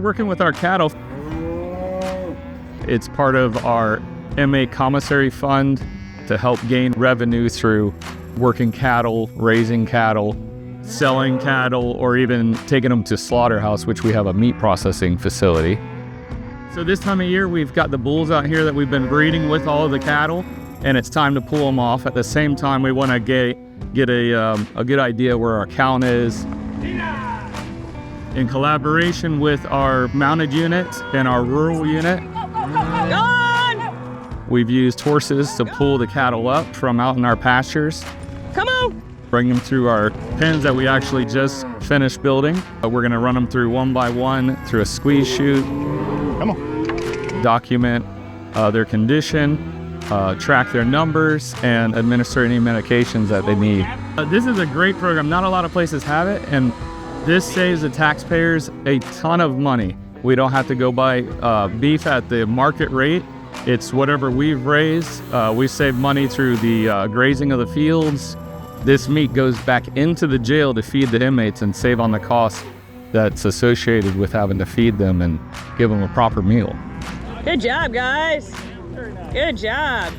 working with our cattle. It's part of our inmate commissary fund to help gain revenue through working cattle, raising cattle, selling cattle, or even taking them to slaughterhouse, which we have a meat processing facility. So this time of year, we've got the bulls out here that we've been breeding with all of the cattle, and it's time to pull them off. At the same time, we want to get a good idea where our count is. In collaboration with our mounted unit and our rural unit, we've used horses to pull the cattle up from out in our pastures. Come on! Bring them through our pens that we actually just finished building. We're gonna run them through one by one through a squeeze chute. Come on. Document their condition, track their numbers, and administer any medications that they need. This is a great program. Not a lot of places have it, and this saves the taxpayers a ton of money. We don't have to go buy beef at the market rate. It's whatever we've raised. We save money through the grazing of the fields. This meat goes back into the jail to feed the inmates and save on the cost that's associated with having to feed them and give them a proper meal. Good job, guys. Good job.